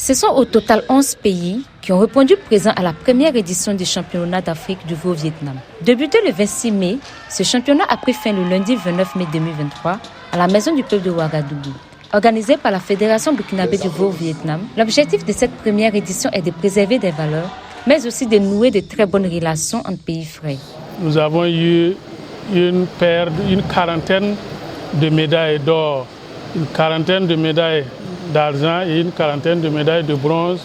Ce sont au total 11 pays qui ont répondu présent à la première édition du championnat d'Afrique du veau au Vietnam. Débuté le 26 mai, ce championnat a pris fin le lundi 29 mai 2023 à la Maison du peuple de Ouagadougou. Organisé par la Fédération burkinabé du veau au Vietnam, l'objectif de cette première édition est de préserver des valeurs, mais aussi de nouer de très bonnes relations entre pays frères. Nous avons eu une quarantaine de médailles d'or, une quarantaine de médailles d'argent et une quarantaine de médailles de bronze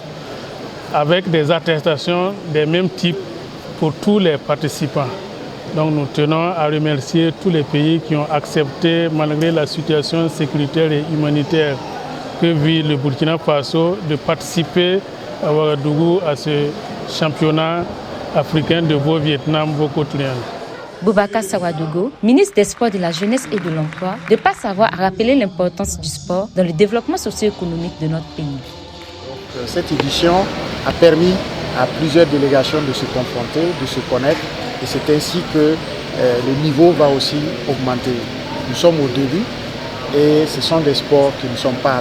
avec des attestations des mêmes types pour tous les participants. Donc nous tenons à remercier tous les pays qui ont accepté, malgré la situation sécuritaire et humanitaire que vit le Burkina Faso, de participer à Ouagadougou à ce championnat africain de veau Vietnam Veau-Cotriane. Boubacar Sawadogo, ministre des Sports, de la Jeunesse et de l'Emploi, de par sa voix a rappelé l'importance du sport dans le développement socio-économique de notre pays. Donc, cette édition a permis à plusieurs délégations de se confronter, de se connaître, et c'est ainsi que le niveau va aussi augmenter. Nous sommes au début et ce sont des sports qui ne sont pas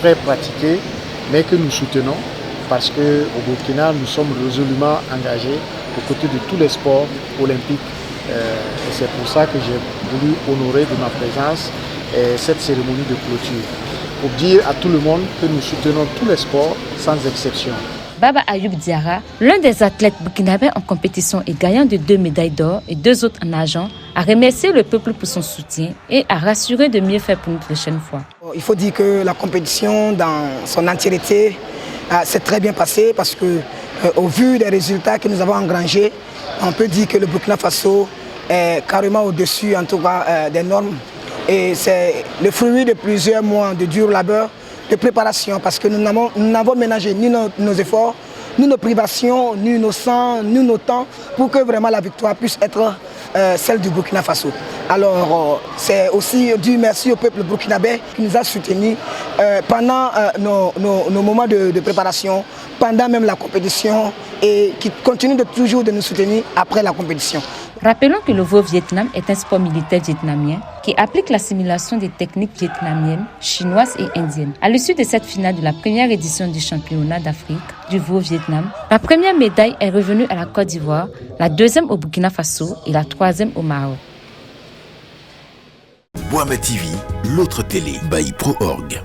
très pratiqués, mais que nous soutenons parce qu'au Burkina, nous sommes résolument engagés aux côtés de tous les sports olympiques. Et c'est pour ça que j'ai voulu honorer de ma présence cette cérémonie de clôture, pour dire à tout le monde que nous soutenons tous les sports sans exception. Baba Ayoub Diarra, l'un des athlètes burkinabés en compétition et gagnant de 2 médailles d'or et 2 autres en argent, a remercié le peuple pour son soutien et a rassuré de mieux faire pour une prochaine fois. Il faut dire que la compétition dans son entièreté s'est très bien passée parce que au vu des résultats que nous avons engrangés, on peut dire que le Burkina Faso est carrément au-dessus en tout cas des normes. Et c'est le fruit de plusieurs mois de dur labeur, de préparation, parce que nous n'avons ménagé ni nos efforts, ni nos privations, ni nos sangs, ni nos temps, pour que vraiment la victoire puisse être celle du Burkina Faso. Alors c'est aussi dû merci au peuple burkinabé qui nous a soutenus pendant nos moments de préparation, pendant même la compétition et qui continue toujours de nous soutenir après la compétition. Rappelons que le veau Vietnam est un sport militaire vietnamien qui applique l'assimilation des techniques vietnamiennes, chinoises et indiennes. À l'issue de cette finale de la première édition du championnat d'Afrique du veau Vietnam, la première médaille est revenue à la Côte d'Ivoire, la deuxième au Burkina Faso et la troisième au Maroc. Boama TV, l'autre télé by Pro Org.